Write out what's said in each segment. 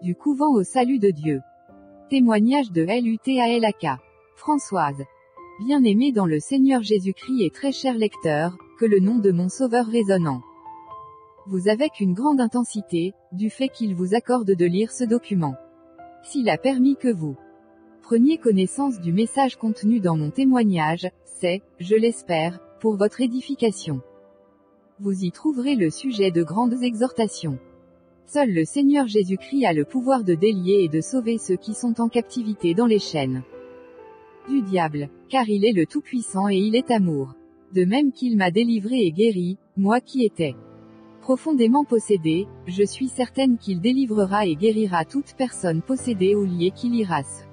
Du couvent au salut de Dieu. Témoignage de Lutalak. Françoise. Bien-aimé dans le Seigneur Jésus-Christ et très cher lecteur, que le nom de mon Sauveur résonne en vous avec une grande intensité, du fait qu'il vous accorde de lire ce document. S'il a permis que vous preniez connaissance du message contenu dans mon témoignage, c'est, je l'espère, pour votre édification. Vous y trouverez le sujet de grandes exhortations. Seul le Seigneur Jésus-Christ a le pouvoir de délier et de sauver ceux qui sont en captivité dans les chaînes du diable, car il est le Tout-Puissant et il est amour. De même qu'il m'a délivré et guéri, moi qui étais profondément possédé, je suis certaine qu'il délivrera et guérira toute personne possédée ou liée qui lira ce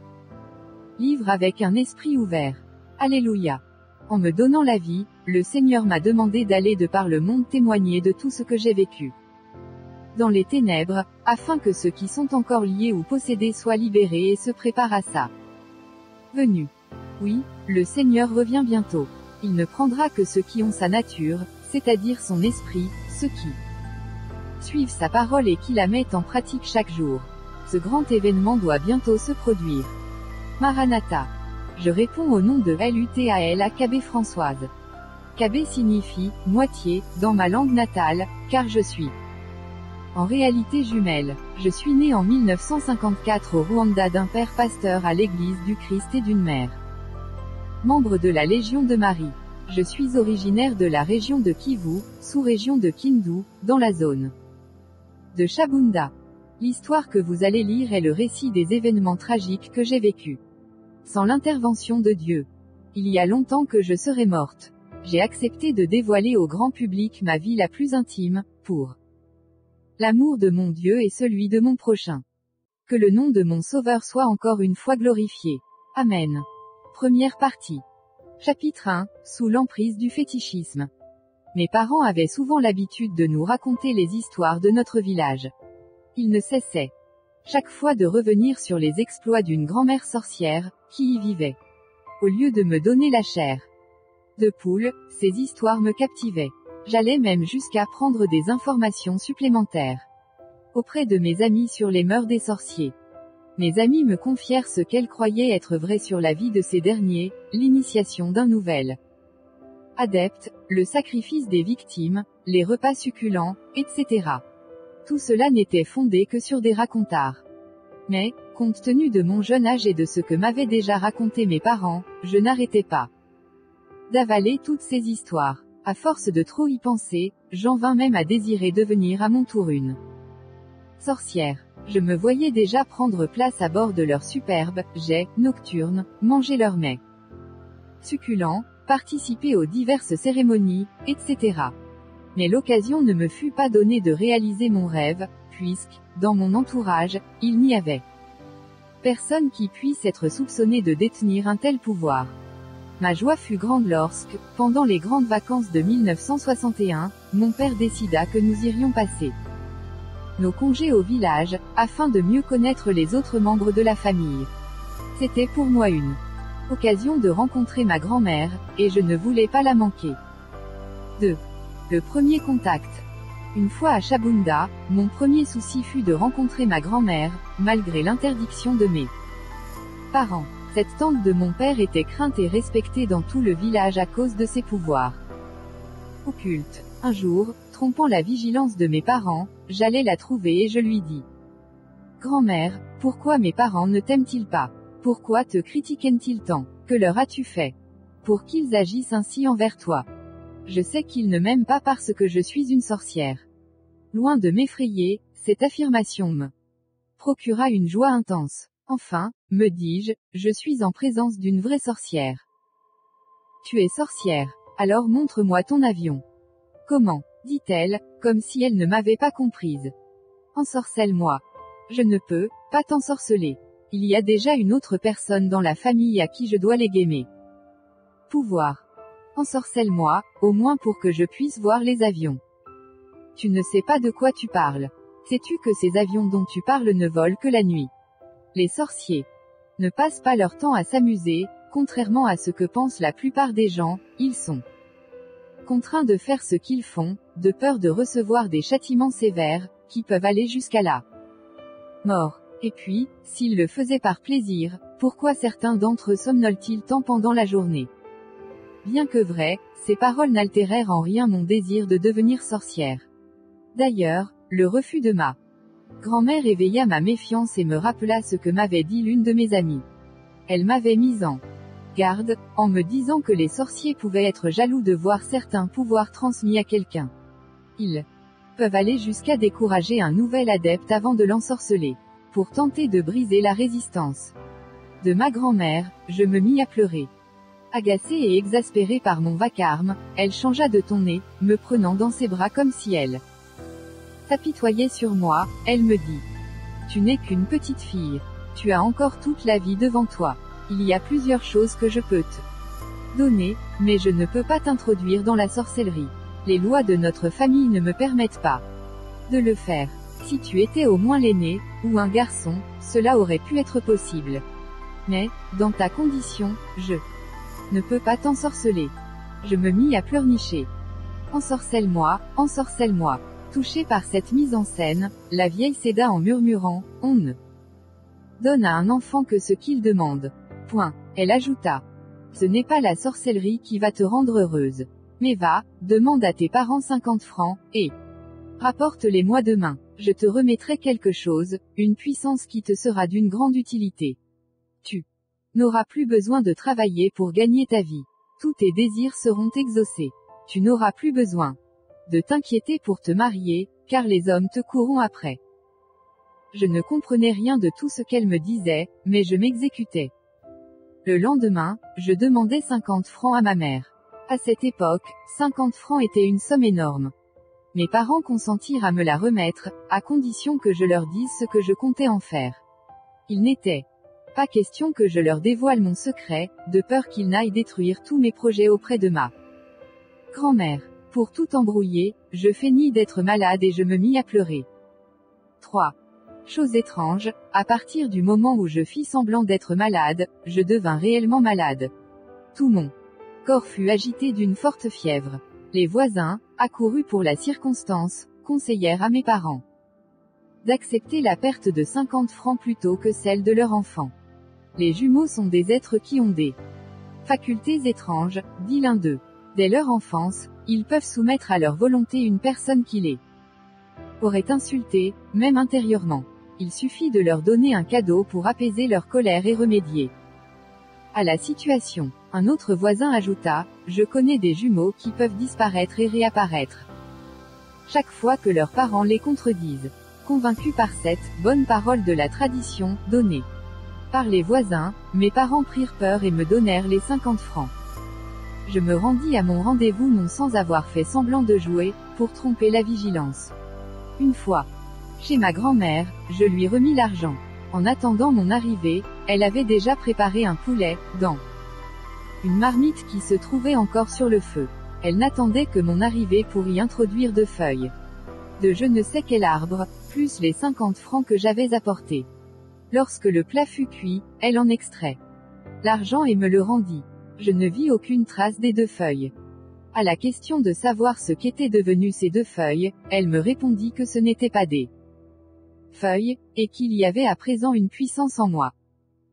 livre avec un esprit ouvert. Alléluia. En me donnant la vie, le Seigneur m'a demandé d'aller de par le monde témoigner de tout ce que j'ai vécu dans les ténèbres, afin que ceux qui sont encore liés ou possédés soient libérés et se préparent à sa venue. Oui, le Seigneur revient bientôt. Il ne prendra que ceux qui ont sa nature, c'est-à-dire son esprit, ceux qui suivent sa parole et qui la mettent en pratique chaque jour. Ce grand événement doit bientôt se produire. Maranatha. Je réponds au nom de Lutalak Françoise. Kb signifie « moitié » dans ma langue natale, car je suis en réalité jumelle. Je suis née en 1954 au Rwanda d'un père pasteur à l'église du Christ et d'une mère membre de la Légion de Marie. Je suis originaire de la région de Kivu, sous-région de Kindu, dans la zone de Shabunda. L'histoire que vous allez lire est le récit des événements tragiques que j'ai vécus. Sans l'intervention de Dieu, il y a longtemps que je serais morte. J'ai accepté de dévoiler au grand public ma vie la plus intime, pour l'amour de mon Dieu et celui de mon prochain. Que le nom de mon Sauveur soit encore une fois glorifié. Amen. Première partie. Chapitre 1. Sous l'emprise du fétichisme. Mes parents avaient souvent l'habitude de nous raconter les histoires de notre village. Ils ne cessaient chaque fois de revenir sur les exploits d'une grand-mère sorcière, qui y vivait. Au lieu de me donner la chair de poule, ces histoires me captivaient. J'allais même jusqu'à prendre des informations supplémentaires auprès de mes amis sur les mœurs des sorciers. Mes amis me confièrent ce qu'elles croyaient être vrai sur la vie de ces derniers, l'initiation d'un nouvel adepte, le sacrifice des victimes, les repas succulents, etc. Tout cela n'était fondé que sur des racontards. Mais, compte tenu de mon jeune âge et de ce que m'avaient déjà raconté mes parents, je n'arrêtais pas d'avaler toutes ces histoires. À force de trop y penser, j'en vins même à désirer devenir à mon tour une sorcière. Je me voyais déjà prendre place à bord de leurs superbes jets nocturnes, manger leurs mets succulents, participer aux diverses cérémonies, etc. Mais l'occasion ne me fut pas donnée de réaliser mon rêve, puisque, dans mon entourage, il n'y avait personne qui puisse être soupçonné de détenir un tel pouvoir. Ma joie fut grande lorsque, pendant les grandes vacances de 1961, mon père décida que nous irions passer nos congés au village, afin de mieux connaître les autres membres de la famille. C'était pour moi une occasion de rencontrer ma grand-mère, et je ne voulais pas la manquer. 2. Le premier contact. Une fois à Shabunda, mon premier souci fut de rencontrer ma grand-mère, malgré l'interdiction de mes parents. Cette tante de mon père était crainte et respectée dans tout le village à cause de ses pouvoirs occultes. Un jour, trompant la vigilance de mes parents, j'allais la trouver et je lui dis: Grand-mère, pourquoi mes parents ne t'aiment-ils pas? Pourquoi te critiquent-ils tant? Que leur as-tu fait pour qu'ils agissent ainsi envers toi? Je sais qu'ils ne m'aiment pas parce que je suis une sorcière. Loin de m'effrayer, cette affirmation me procura une joie intense. Enfin, me dis-je, je suis en présence d'une vraie sorcière. Tu es sorcière. Alors montre-moi ton avion. Comment? Dit-elle, comme si elle ne m'avait pas comprise. Ensorcelle-moi. Je ne peux pas t'ensorceler. Il y a déjà une autre personne dans la famille à qui je dois léguer mes pouvoirs. Ensorcelle-moi, au moins pour que je puisse voir les avions. Tu ne sais pas de quoi tu parles. Sais-tu que ces avions dont tu parles ne volent que la nuit? Les sorciers ne passent pas leur temps à s'amuser, contrairement à ce que pensent la plupart des gens, ils sont contraints de faire ce qu'ils font, de peur de recevoir des châtiments sévères, qui peuvent aller jusqu'à la mort. Et puis, s'ils le faisaient par plaisir, pourquoi certains d'entre eux somnolent-ils tant pendant la journée? Bien que vrai, ces paroles n'altérèrent en rien mon désir de devenir sorcière. D'ailleurs, le refus de ma grand-mère éveilla ma méfiance et me rappela ce que m'avait dit l'une de mes amies. Elle m'avait mise en garde, en me disant que les sorciers pouvaient être jaloux de voir certains pouvoirs transmis à quelqu'un. Ils peuvent aller jusqu'à décourager un nouvel adepte avant de l'ensorceler, pour tenter de briser la résistance de ma grand-mère. Je me mis à pleurer. Agacée et exaspérée par mon vacarme, elle changea de ton nez, me prenant dans ses bras comme si elle s'apitoyait sur moi. Elle me dit: Tu n'es qu'une petite fille. Tu as encore toute la vie devant toi. Il y a plusieurs choses que je peux te donner, mais je ne peux pas t'introduire dans la sorcellerie. Les lois de notre famille ne me permettent pas de le faire. Si tu étais au moins l'aîné, ou un garçon, cela aurait pu être possible. Mais, dans ta condition, je ne peux pas t'ensorceler. Je me mis à pleurnicher. Ensorcelle-moi, ensorcelle-moi. Touchée par cette mise en scène, la vieille céda en murmurant: On ne donne à un enfant que ce qu'il demande. Point. Elle ajouta: Ce n'est pas la sorcellerie qui va te rendre heureuse. Mais va, demande à tes parents 50 francs, et rapporte-les-moi demain. Je te remettrai quelque chose, une puissance qui te sera d'une grande utilité. Tu n'auras plus besoin de travailler pour gagner ta vie. Tous tes désirs seront exaucés. Tu n'auras plus besoin de t'inquiéter pour te marier, car les hommes te courront après. Je ne comprenais rien de tout ce qu'elle me disait, mais je m'exécutais. Le lendemain, je demandai 50 francs à ma mère. À cette époque, 50 francs était une somme énorme. Mes parents consentirent à me la remettre, à condition que je leur dise ce que je comptais en faire. Il n'était pas question que je leur dévoile mon secret, de peur qu'ils n'aillent détruire tous mes projets auprès de ma grand-mère. Pour tout embrouiller, je feignis d'être malade et je me mis à pleurer. 3. Chose étrange, à partir du moment où je fis semblant d'être malade, je devins réellement malade. Tout mon corps fut agité d'une forte fièvre. Les voisins, accourus pour la circonstance, conseillèrent à mes parents d'accepter la perte de 50 francs plutôt que celle de leur enfant. Les jumeaux sont des êtres qui ont des facultés étranges, dit l'un d'eux. Dès leur enfance, ils peuvent soumettre à leur volonté une personne qui les aurait insultés, même intérieurement. Il suffit de leur donner un cadeau pour apaiser leur colère et remédier à la situation. Un autre voisin ajouta: Je connais des jumeaux qui peuvent disparaître et réapparaître chaque fois que leurs parents les contredisent. Convaincus par cette bonne parole de la tradition, donnée par les voisins, mes parents prirent peur et me donnèrent les 50 francs. Je me rendis à mon rendez-vous non sans avoir fait semblant de jouer, pour tromper la vigilance. Une fois chez ma grand-mère, je lui remis l'argent. En attendant mon arrivée, elle avait déjà préparé un poulet, dans une marmite qui se trouvait encore sur le feu. Elle n'attendait que mon arrivée pour y introduire 2 feuilles de je ne sais quel arbre, plus les 50 francs que j'avais apportés. Lorsque le plat fut cuit, elle en extrait l'argent et me le rendit. Je ne vis aucune trace des 2 feuilles. À la question de savoir ce qu'étaient devenues ces 2 feuilles, elle me répondit que ce n'étaient pas des feuilles, et qu'il y avait à présent une puissance en moi.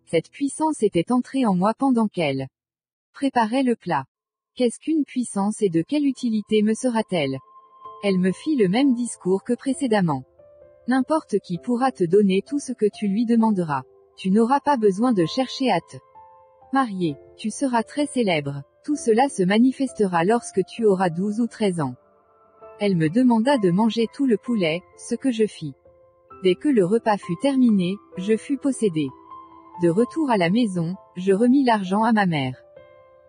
Cette puissance était entrée en moi pendant qu'elle préparait le plat. Qu'est-ce qu'une puissance et de quelle utilité me sera-t-elle? Elle me fit le même discours que précédemment. N'importe qui pourra te donner tout ce que tu lui demanderas. Tu n'auras pas besoin de chercher à te marier. Tu seras très célèbre. Tout cela se manifestera lorsque tu auras 12 ou 13 ans. Elle me demanda de manger tout le poulet, ce que je fis. Dès que le repas fut terminé, je fus possédée. De retour à la maison, je remis l'argent à ma mère.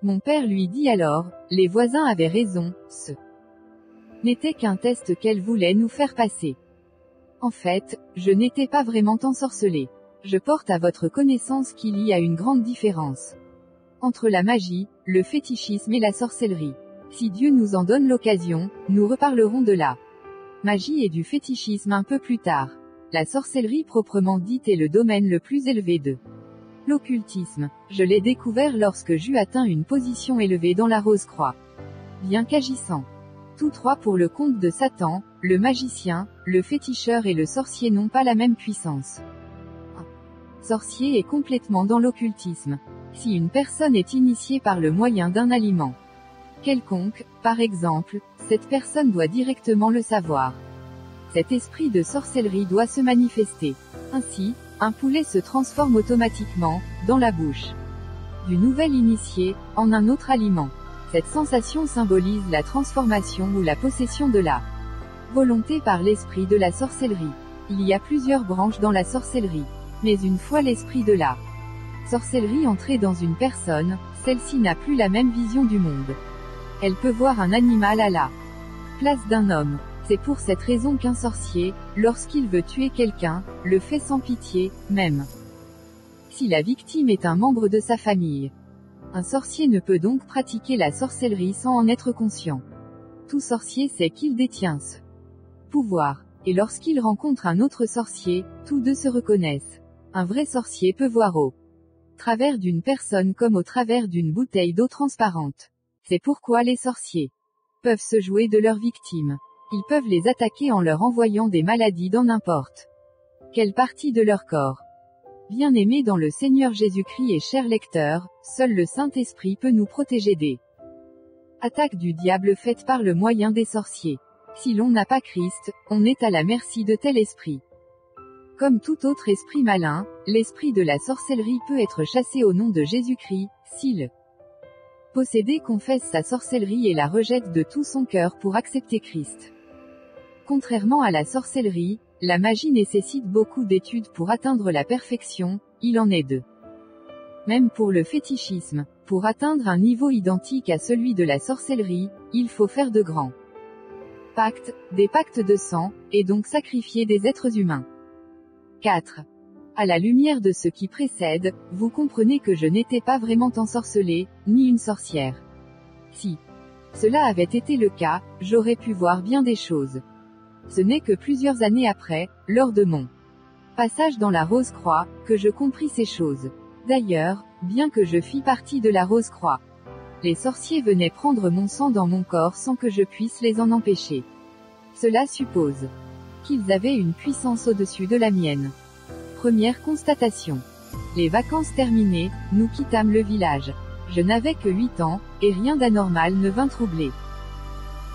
Mon père lui dit alors: Les voisins avaient raison, ce n'était qu'un test qu'elle voulait nous faire passer. En fait, je n'étais pas vraiment ensorcelée. Je porte à votre connaissance qu'il y a une grande différence entre la magie, le fétichisme et la sorcellerie. Si Dieu nous en donne l'occasion, nous reparlerons de la magie et du fétichisme un peu plus tard. La sorcellerie proprement dite est le domaine le plus élevé de l'occultisme. Je l'ai découvert lorsque j'eus atteint une position élevée dans la Rose-Croix. Bien qu'agissant tous 3 pour le compte de Satan, le magicien, le féticheur et le sorcier n'ont pas la même puissance. Sorcier est complètement dans l'occultisme. Si une personne est initiée par le moyen d'un aliment quelconque, par exemple, cette personne doit directement le savoir. Cet esprit de sorcellerie doit se manifester. Ainsi, un poulet se transforme automatiquement, dans la bouche du nouvel initié, en un autre aliment. Cette sensation symbolise la transformation ou la possession de la volonté par l'esprit de la sorcellerie. Il y a plusieurs branches dans la sorcellerie. Mais une fois l'esprit de la sorcellerie entré dans une personne, celle-ci n'a plus la même vision du monde. Elle peut voir un animal à la place d'un homme. C'est pour cette raison qu'un sorcier, lorsqu'il veut tuer quelqu'un, le fait sans pitié, même si la victime est un membre de sa famille. Un sorcier ne peut donc pratiquer la sorcellerie sans en être conscient. Tout sorcier sait qu'il détient ce pouvoir. Et lorsqu'il rencontre un autre sorcier, tous deux se reconnaissent. Un vrai sorcier peut voir au travers d'une personne comme au travers d'une bouteille d'eau transparente. C'est pourquoi les sorciers peuvent se jouer de leurs victimes. Ils peuvent les attaquer en leur envoyant des maladies dans n'importe quelle partie de leur corps. Bien-aimés dans le Seigneur Jésus-Christ et chers lecteurs, seul le Saint-Esprit peut nous protéger des attaques du diable faites par le moyen des sorciers. Si l'on n'a pas Christ, on est à la merci de tel esprit. Comme tout autre esprit malin, l'esprit de la sorcellerie peut être chassé au nom de Jésus-Christ, s'il possédé confesse sa sorcellerie et la rejette de tout son cœur pour accepter Christ. Contrairement à la sorcellerie, la magie nécessite beaucoup d'études pour atteindre la perfection, il en est de même pour le fétichisme. Pour atteindre un niveau identique à celui de la sorcellerie, il faut faire de grands pactes, des pactes de sang, et donc sacrifier des êtres humains. 4. À la lumière de ce qui précède, vous comprenez que je n'étais pas vraiment ensorcelée, ni une sorcière. Si cela avait été le cas, j'aurais pu voir bien des choses. Ce n'est que plusieurs années après, lors de mon passage dans la Rose-Croix, que je compris ces choses. D'ailleurs, bien que je fis partie de la Rose-Croix, les sorciers venaient prendre mon sang dans mon corps sans que je puisse les en empêcher. Cela suppose qu'ils avaient une puissance au-dessus de la mienne. Première constatation. Les vacances terminées, nous quittâmes le village. Je n'avais que 8 ans, et rien d'anormal ne vint troubler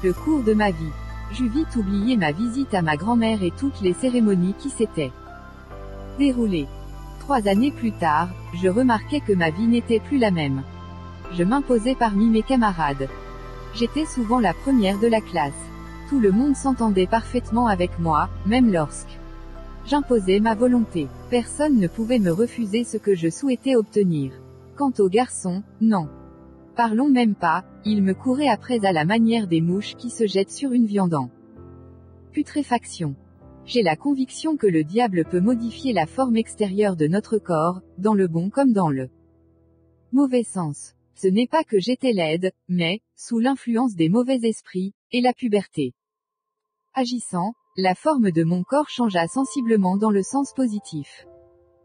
le cours de ma vie. J'eus vite oublié ma visite à ma grand-mère et toutes les cérémonies qui s'étaient déroulées. 3 années plus tard, je remarquais que ma vie n'était plus la même. Je m'imposais parmi mes camarades. J'étais souvent la première de la classe. Tout le monde s'entendait parfaitement avec moi, même lorsque j'imposais ma volonté. Personne ne pouvait me refuser ce que je souhaitais obtenir. Quant aux garçons, non. Parlons même pas, ils me couraient après à la manière des mouches qui se jettent sur une viande en putréfaction. J'ai la conviction que le diable peut modifier la forme extérieure de notre corps, dans le bon comme dans le mauvais sens. Ce n'est pas que j'étais laide, mais, sous l'influence des mauvais esprits, et la puberté agissant, la forme de mon corps changea sensiblement dans le sens positif.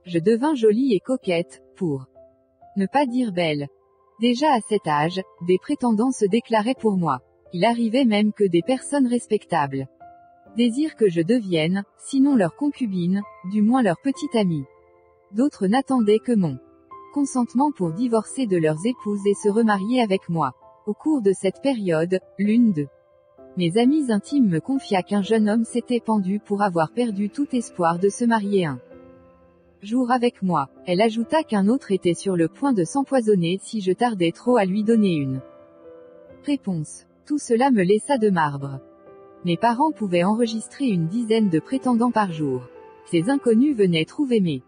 Je devins jolie et coquette, pour ne pas dire belle. Déjà à cet âge, des prétendants se déclaraient pour moi. Il arrivait même que des personnes respectables désirent que je devienne, sinon leur concubine, du moins leur petite amie. D'autres n'attendaient que mon consentement pour divorcer de leurs épouses et se remarier avec moi. Au cours de cette période, l'une de mes amies intimes me confia qu'un jeune homme s'était pendu pour avoir perdu tout espoir de se marier un jour avec moi. Elle ajouta qu'un autre était sur le point de s'empoisonner si je tardais trop à lui donner une réponse. Tout cela me laissa de marbre. Mes parents pouvaient enregistrer une dizaine de prétendants par jour. Ces inconnus venaient trouver mes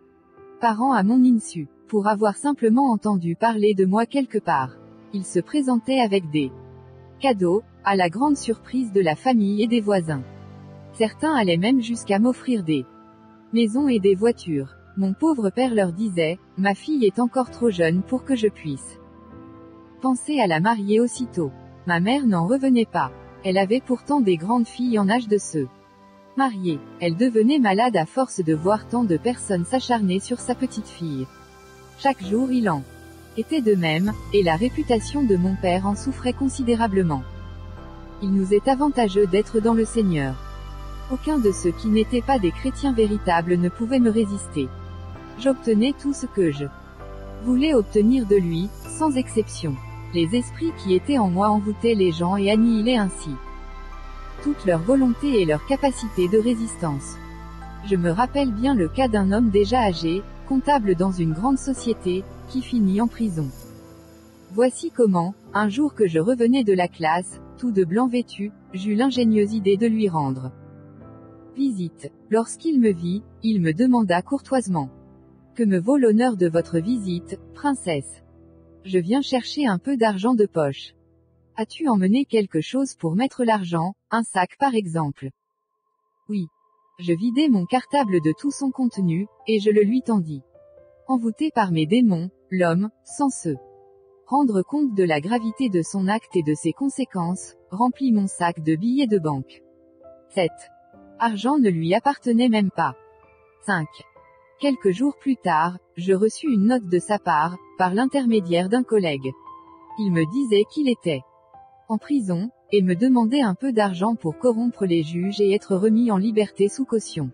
parents à mon insu, pour avoir simplement entendu parler de moi quelque part. Ils se présentaient avec des cadeaux, à la grande surprise de la famille et des voisins. Certains allaient même jusqu'à m'offrir des maisons et des voitures. Mon pauvre père leur disait, « Ma fille est encore trop jeune pour que je puisse penser à la marier aussitôt. » Ma mère n'en revenait pas. Elle avait pourtant des grandes filles en âge de se marier. Elle devenait malade à force de voir tant de personnes s'acharner sur sa petite fille. Chaque jour il en était de même, et la réputation de mon père en souffrait considérablement. Il nous est avantageux d'être dans le Seigneur. Aucun de ceux qui n'étaient pas des chrétiens véritables ne pouvait me résister. J'obtenais tout ce que je voulais obtenir de lui, sans exception. Les esprits qui étaient en moi envoûtaient les gens et annihilaient ainsi toute leur volonté et leur capacité de résistance. Je me rappelle bien le cas d'un homme déjà âgé, comptable dans une grande société, qui finit en prison. Voici comment, un jour que je revenais de la classe, tout de blanc vêtu, j'eus l'ingénieuse idée de lui rendre visite. Lorsqu'il me vit, il me demanda courtoisement: que me vaut l'honneur de votre visite, princesse? Je viens chercher un peu d'argent de poche. As-tu emmené quelque chose pour mettre l'argent, un sac par exemple? Oui. Je vidai mon cartable de tout son contenu, et je le lui tendis. Envoûté par mes démons, l'homme, sans se rendre compte de la gravité de son acte et de ses conséquences, remplit mon sac de billets de banque. 7. Argent ne lui appartenait même pas. 5. Quelques jours plus tard, je reçus une note de sa part, par l'intermédiaire d'un collègue. Il me disait qu'il était en prison, et me demandait un peu d'argent pour corrompre les juges et être remis en liberté sous caution.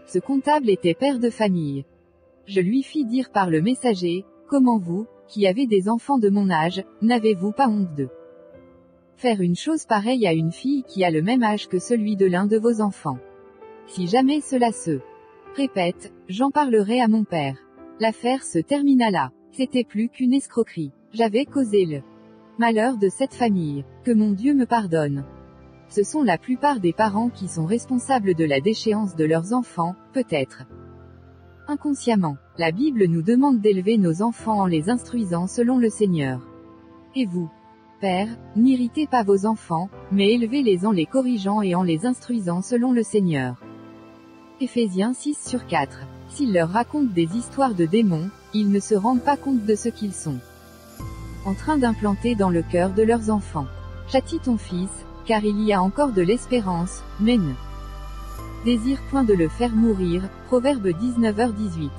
Ce comptable était père de famille. Je lui fis dire par le messager: comment vous, qui avez des enfants de mon âge, n'avez-vous pas honte de faire une chose pareille à une fille qui a le même âge que celui de l'un de vos enfants? Si jamais cela se répète, j'en parlerai à mon père. L'affaire se termina là. C'était plus qu'une escroquerie. J'avais causé le malheur de cette famille. Que mon Dieu me pardonne. Ce sont la plupart des parents qui sont responsables de la déchéance de leurs enfants, peut-être inconsciemment. La Bible nous demande d'élever nos enfants en les instruisant selon le Seigneur. Et vous, pères, n'irritez pas vos enfants, mais élevez-les en les corrigeant et en les instruisant selon le Seigneur. Éphésiens 6/4. S'ils leur racontent des histoires de démons, ils ne se rendent pas compte de ce qu'ils sont en train d'implanter dans le cœur de leurs enfants. Châtie ton fils, car il y a encore de l'espérance, mais ne désire point de le faire mourir. Proverbe 19h18.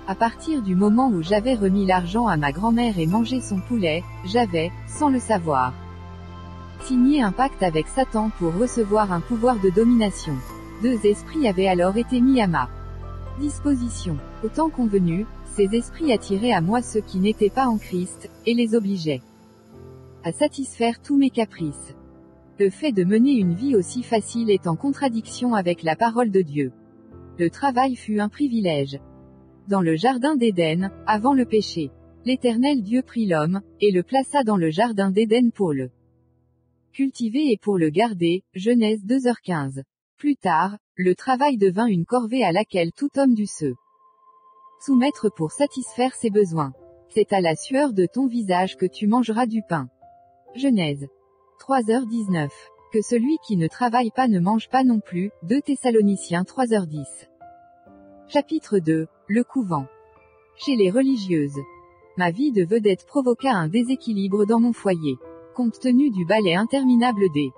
À partir du moment où j'avais remis l'argent à ma grand-mère et mangé son poulet, j'avais, sans le savoir, signé un pacte avec Satan pour recevoir un pouvoir de domination. 2 esprits avaient alors été mis à ma disposition. Au temps convenu, ces esprits attiraient à moi ceux qui n'étaient pas en Christ, et les obligeaient à satisfaire tous mes caprices. Le fait de mener une vie aussi facile est en contradiction avec la parole de Dieu. Le travail fut un privilège. Dans le jardin d'Éden, avant le péché, l'Éternel Dieu prit l'homme, et le plaça dans le jardin d'Éden pour le cultiver et pour le garder. Genèse 2h15. Plus tard, le travail devint une corvée à laquelle tout homme dut se soumettre pour satisfaire ses besoins. C'est à la sueur de ton visage que tu mangeras du pain. Genèse 3h19. Que celui qui ne travaille pas ne mange pas non plus. 2 Thessaloniciens 3h10. Chapitre 2. Le couvent. Chez les religieuses. Ma vie de vedette provoqua un déséquilibre dans mon foyer. Compte tenu du balai interminable des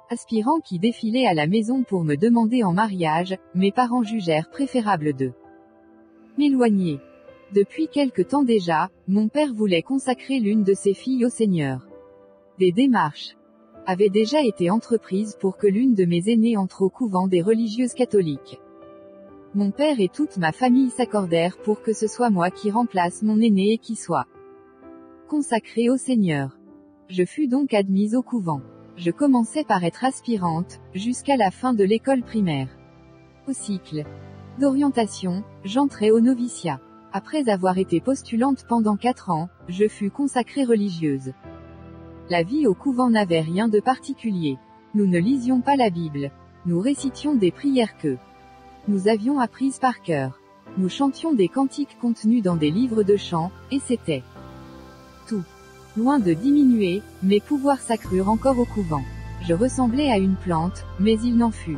aspirants qui défilaient à la maison pour me demander en mariage, mes parents jugèrent préférable de m'éloigner. Depuis quelque temps déjà, mon père voulait consacrer l'une de ses filles au Seigneur. Des démarches avaient déjà été entreprises pour que l'une de mes aînées entre au couvent des religieuses catholiques. Mon père et toute ma famille s'accordèrent pour que ce soit moi qui remplace mon aînée et qui soit consacrée au Seigneur. Je fus donc admise au couvent. Je commençais par être aspirante, jusqu'à la fin de l'école primaire. Au cycle d'orientation, j'entrai au noviciat. Après avoir été postulante pendant 4 ans, je fus consacrée religieuse. La vie au couvent n'avait rien de particulier. Nous ne lisions pas la Bible. Nous récitions des prières que nous avions apprises par cœur. Nous chantions des cantiques contenus dans des livres de chants, et c'était tout. Loin de diminuer, mes pouvoirs s'accrurent encore au couvent. Je ressemblais à une plante, mais il n'en fut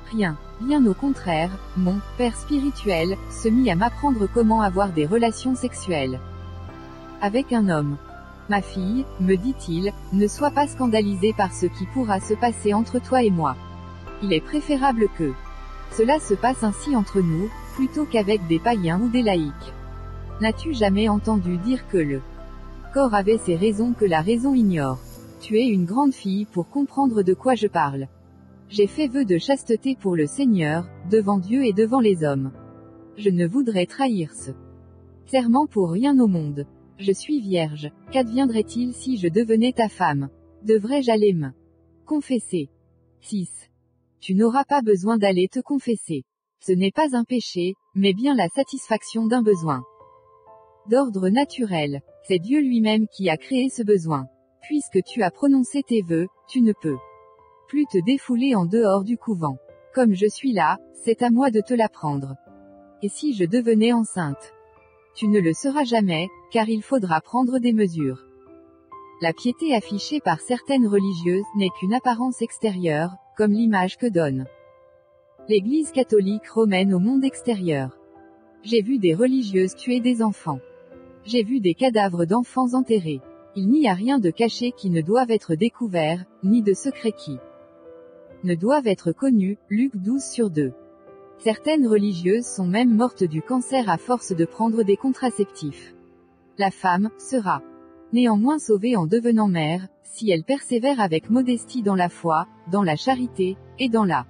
rien. Bien au contraire, mon père spirituel se mit à m'apprendre comment avoir des relations sexuelles avec un homme. Ma fille, me dit-il, ne sois pas scandalisée par ce qui pourra se passer entre toi et moi. Il est préférable que cela se passe ainsi entre nous, plutôt qu'avec des païens ou des laïcs. N'as-tu jamais entendu dire que le corps avait ses raisons que la raison ignore? Tu es une grande fille pour comprendre de quoi je parle. J'ai fait vœu de chasteté pour le Seigneur, devant Dieu et devant les hommes. Je ne voudrais trahir ce serment pour rien au monde. Je suis vierge. Qu'adviendrait-il si je devenais ta femme? Devrais-je aller me confesser? 6. Tu n'auras pas besoin d'aller te confesser. Ce n'est pas un péché, mais bien la satisfaction d'un besoin. D'ordre naturel, c'est Dieu lui-même qui a créé ce besoin. Puisque tu as prononcé tes vœux, tu ne peux plus te défouler en dehors du couvent. Comme je suis là, c'est à moi de te l'apprendre. Et si je devenais enceinte? Tu ne le seras jamais, car il faudra prendre des mesures. La piété affichée par certaines religieuses n'est qu'une apparence extérieure, comme l'image que donne l'Église catholique romaine au monde extérieur. J'ai vu des religieuses tuer des enfants. J'ai vu des cadavres d'enfants enterrés. Il n'y a rien de caché qui ne doive être découvert, ni de secret qui ne doivent être connus, Luc 12/2. Certaines religieuses sont même mortes du cancer à force de prendre des contraceptifs. La femme sera néanmoins sauvée en devenant mère, si elle persévère avec modestie dans la foi, dans la charité, et dans la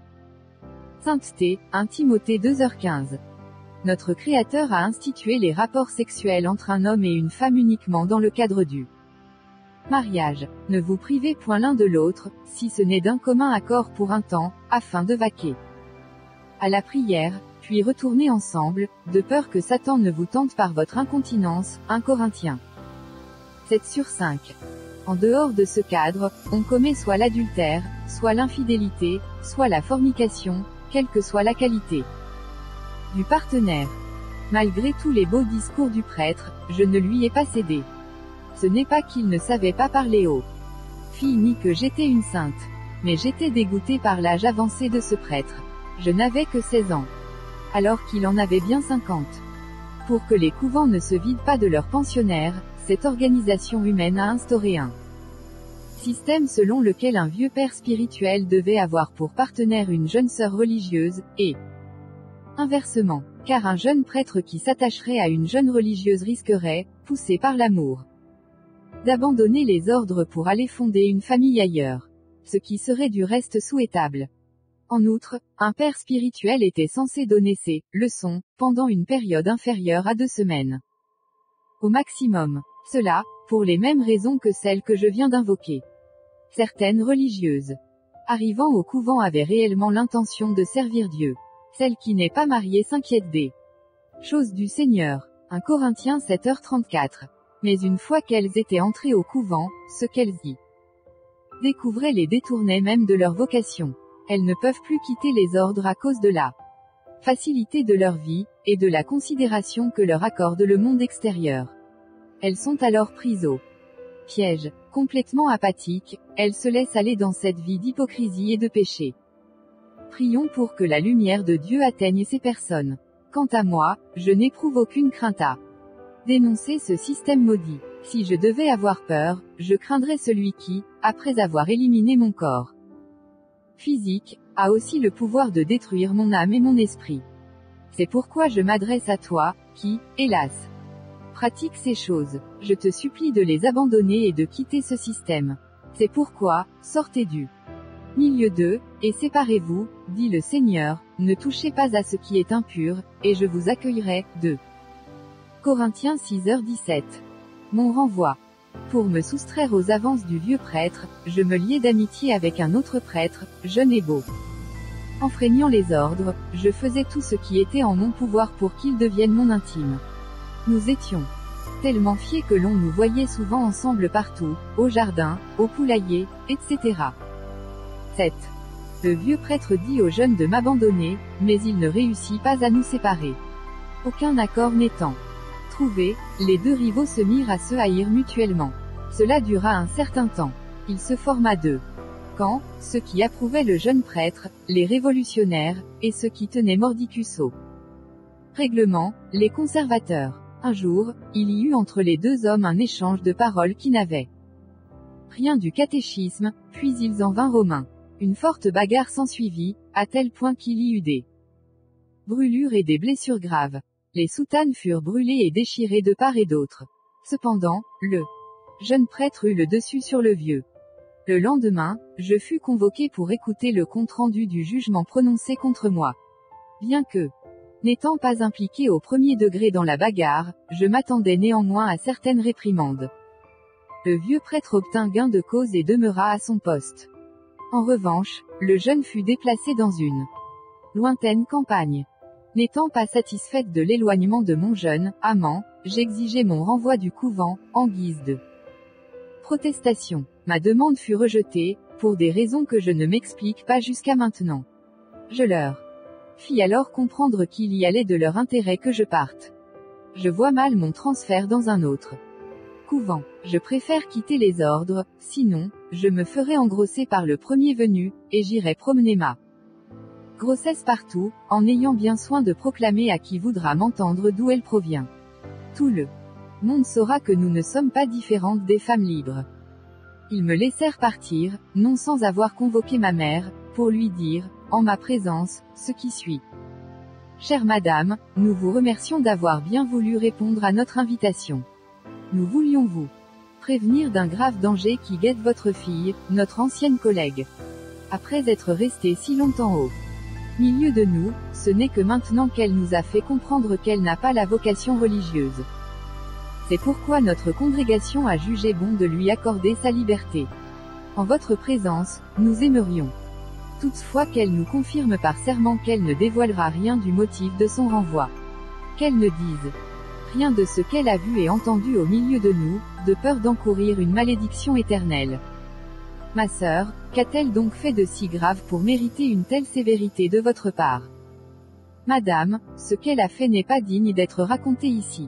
sainteté. 1 Timothée 2h15. Notre Créateur a institué les rapports sexuels entre un homme et une femme uniquement dans le cadre du mariage. Ne vous privez point l'un de l'autre, si ce n'est d'un commun accord pour un temps, afin de vaquer à la prière, puis retourner ensemble, de peur que Satan ne vous tente par votre incontinence. 1 Corinthiens 7/5. En dehors de ce cadre, on commet soit l'adultère, soit l'infidélité, soit la fornication, quelle que soit la qualité du partenaire. Malgré tous les beaux discours du prêtre, je ne lui ai pas cédé. Ce n'est pas qu'il ne savait pas parler aux filles ni que j'étais une sainte. Mais j'étais dégoûté par l'âge avancé de ce prêtre. Je n'avais que 16 ans. Alors qu'il en avait bien 50. Pour que les couvents ne se vident pas de leurs pensionnaires, cette organisation humaine a instauré un système selon lequel un vieux père spirituel devait avoir pour partenaire une jeune sœur religieuse, et inversement, car un jeune prêtre qui s'attacherait à une jeune religieuse risquerait, poussé par l'amour, d'abandonner les ordres pour aller fonder une famille ailleurs. Ce qui serait du reste souhaitable. En outre, un père spirituel était censé donner ses leçons pendant une période inférieure à 2 semaines. Au maximum. Cela, pour les mêmes raisons que celles que je viens d'invoquer. Certaines religieuses arrivant au couvent avaient réellement l'intention de servir Dieu. Celle qui n'est pas mariée s'inquiète des choses du Seigneur. 1 Corinthiens 7h34. Mais une fois qu'elles étaient entrées au couvent, ce qu'elles y découvraient les détournait même de leur vocation. Elles ne peuvent plus quitter les ordres à cause de la facilité de leur vie, et de la considération que leur accorde le monde extérieur. Elles sont alors prises au piège. Complètement apathiques, elles se laissent aller dans cette vie d'hypocrisie et de péché. Prions pour que la lumière de Dieu atteigne ces personnes. Quant à moi, je n'éprouve aucune crainte à dénoncer ce système maudit. Si je devais avoir peur, je craindrais celui qui, après avoir éliminé mon corps physique, a aussi le pouvoir de détruire mon âme et mon esprit. C'est pourquoi je m'adresse à toi, qui, hélas, pratique ces choses. Je te supplie de les abandonner et de quitter ce système. C'est pourquoi, sortez du milieu d'eux, et séparez-vous, dit le Seigneur, ne touchez pas à ce qui est impur, et je vous accueillerai. 2 Corinthiens 6h17. Mon renvoi. Pour me soustraire aux avances du vieux prêtre, je me liai d'amitié avec un autre prêtre, jeune et beau. Enfreignant les ordres, je faisais tout ce qui était en mon pouvoir pour qu'il devienne mon intime. Nous étions tellement fiers que l'on nous voyait souvent ensemble partout, au jardin, au poulailler, etc. 7. Le vieux prêtre dit aux jeunes de m'abandonner, mais il ne réussit pas à nous séparer. Aucun accord n'étant trouvé, les deux rivaux se mirent à se haïr mutuellement. Cela dura un certain temps. Il se forma deux camps, ceux qui approuvaient le jeune prêtre, les révolutionnaires, et ceux qui tenaient Mordicus au règlement, les conservateurs. Un jour, il y eut entre les deux hommes un échange de paroles qui n'avait rien du catéchisme, puis ils en vinrent aux mains. Une forte bagarre s'ensuivit, à tel point qu'il y eut des brûlures et des blessures graves. Les soutanes furent brûlées et déchirées de part et d'autre. Cependant, le jeune prêtre eut le dessus sur le vieux. Le lendemain, je fus convoqué pour écouter le compte-rendu du jugement prononcé contre moi. Bien que N'étant pas impliqué au premier degré dans la bagarre, je m'attendais néanmoins à certaines réprimandes. Le vieux prêtre obtint gain de cause et demeura à son poste. En revanche, le jeune fut déplacé dans une lointaine campagne. N'étant pas satisfaite de l'éloignement de mon jeune amant, j'exigeai mon renvoi du couvent, en guise de protestation. Ma demande fut rejetée, pour des raisons que je ne m'explique pas jusqu'à maintenant. Je leur fis alors comprendre qu'il y allait de leur intérêt que je parte. Je vois mal mon transfert dans un autre couvent. Je préfère quitter les ordres, sinon, je me ferai engrosser par le premier venu, et j'irai promener ma grossesse partout, en ayant bien soin de proclamer à qui voudra m'entendre d'où elle provient. Tout le monde saura que nous ne sommes pas différentes des femmes libres. Ils me laissèrent partir, non sans avoir convoqué ma mère, pour lui dire, en ma présence, ce qui suit. Chère madame, nous vous remercions d'avoir bien voulu répondre à notre invitation. Nous voulions vous prévenir d'un grave danger qui guette votre fille, notre ancienne collègue. Après être restée si longtemps au milieu de nous, ce n'est que maintenant qu'elle nous a fait comprendre qu'elle n'a pas la vocation religieuse. C'est pourquoi notre congrégation a jugé bon de lui accorder sa liberté. En votre présence, nous aimerions toutefois qu'elle nous confirme par serment qu'elle ne dévoilera rien du motif de son renvoi. Qu'elle ne dise rien de ce qu'elle a vu et entendu au milieu de nous, de peur d'encourir une malédiction éternelle. Ma sœur, qu'a-t-elle donc fait de si grave pour mériter une telle sévérité de votre part? Madame, ce qu'elle a fait n'est pas digne d'être raconté ici.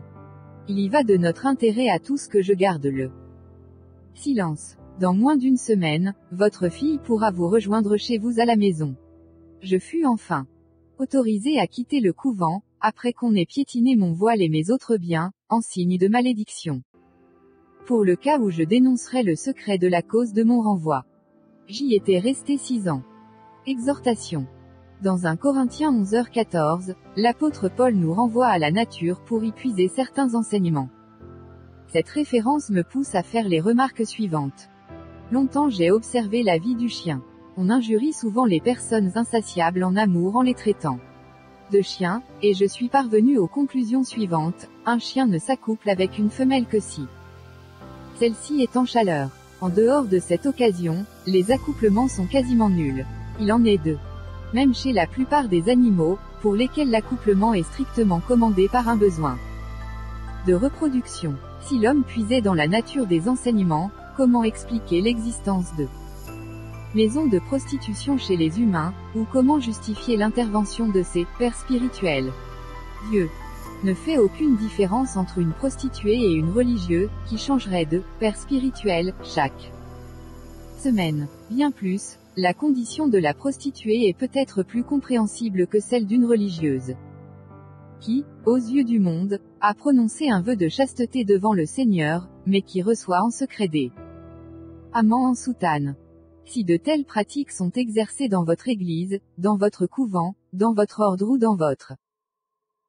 Il y va de notre intérêt à tous que je garde le silence. Dans moins d'une semaine, votre fille pourra vous rejoindre chez vous à la maison. Je fus enfin autorisé à quitter le couvent, après qu'on ait piétiné mon voile et mes autres biens, en signe de malédiction. Pour le cas où je dénoncerais le secret de la cause de mon renvoi. J'y étais resté 6 ans. Exhortation. Dans 1 Corinthiens 11h14, l'apôtre Paul nous renvoie à la nature pour y puiser certains enseignements. Cette référence me pousse à faire les remarques suivantes. Longtemps j'ai observé la vie du chien. On injurie souvent les personnes insatiables en amour en les traitant de chiens, et je suis parvenu aux conclusions suivantes. Un chien ne s'accouple avec une femelle que si celle-ci est en chaleur. En dehors de cette occasion, les accouplements sont quasiment nuls. Il en est deux. Même chez la plupart des animaux, pour lesquels l'accouplement est strictement commandé par un besoin de reproduction. Si l'homme puisait dans la nature des enseignements, comment expliquer l'existence de maisons de prostitution chez les humains, ou comment justifier l'intervention de ces pères spirituels? Dieu ne fait aucune différence entre une prostituée et une religieuse, qui changerait de père spirituel chaque semaine. Bien plus, la condition de la prostituée est peut-être plus compréhensible que celle d'une religieuse, qui, aux yeux du monde, a prononcé un vœu de chasteté devant le Seigneur, mais qui reçoit en secret des amants en soutane. Si de telles pratiques sont exercées dans votre église, dans votre couvent, dans votre ordre ou dans votre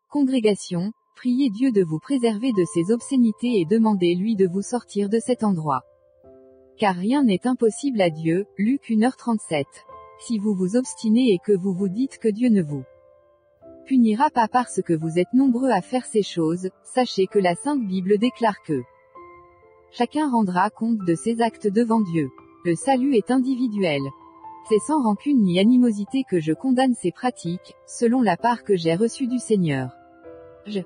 congrégation, priez Dieu de vous préserver de ces obscénités et demandez-lui de vous sortir de cet endroit. Car rien n'est impossible à Dieu, Luc 1h37. Si vous vous obstinez et que vous vous dites que Dieu ne vous punira pas parce que vous êtes nombreux à faire ces choses, sachez que la Sainte Bible déclare que chacun rendra compte de ses actes devant Dieu. Le salut est individuel. C'est sans rancune ni animosité que je condamne ces pratiques, selon la part que j'ai reçue du Seigneur. Je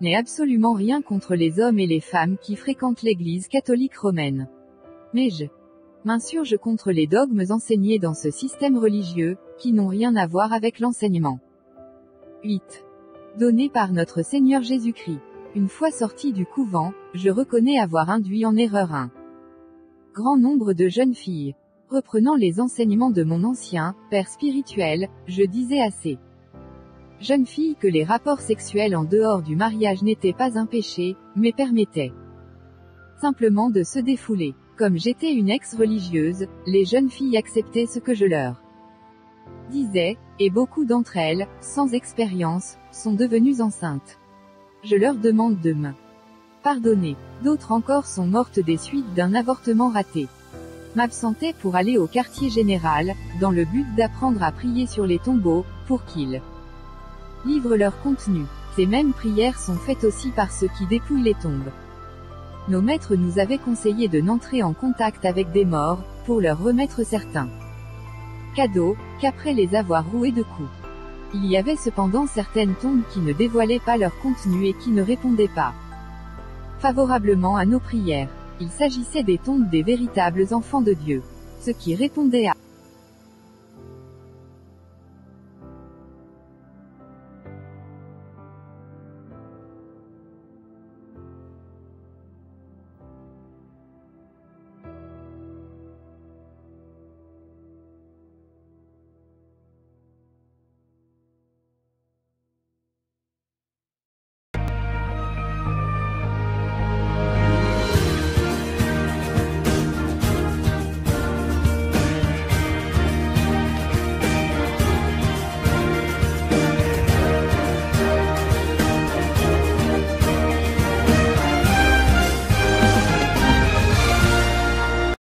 n'ai absolument rien contre les hommes et les femmes qui fréquentent l'Église catholique romaine. Mais je m'insurge contre les dogmes enseignés dans ce système religieux, qui n'ont rien à voir avec l'enseignement 8. Donné par notre Seigneur Jésus-Christ. Une fois sorti du couvent, je reconnais avoir induit en erreur un grand nombre de jeunes filles. Reprenant les enseignements de mon ancien père spirituel, je disais à ces jeunes filles que les rapports sexuels en dehors du mariage n'étaient pas un péché, mais permettaient simplement de se défouler. Comme j'étais une ex-religieuse, les jeunes filles acceptaient ce que je leur disais, et beaucoup d'entre elles, sans expérience, sont devenues enceintes. Je leur demande de me pardonner. D'autres encore sont mortes des suites d'un avortement raté. M'absentais pour aller au quartier général, dans le but d'apprendre à prier sur les tombeaux, pour qu'ils livrent leur contenu. Ces mêmes prières sont faites aussi par ceux qui dépouillent les tombes. Nos maîtres nous avaient conseillé de n'entrer en contact avec des morts, pour leur remettre certains cadeaux, qu'après les avoir roués de coups. Il y avait cependant certaines tombes qui ne dévoilaient pas leur contenu et qui ne répondaient pas favorablement à nos prières. Il s'agissait des tombes des véritables enfants de Dieu. Ceux qui répondaient à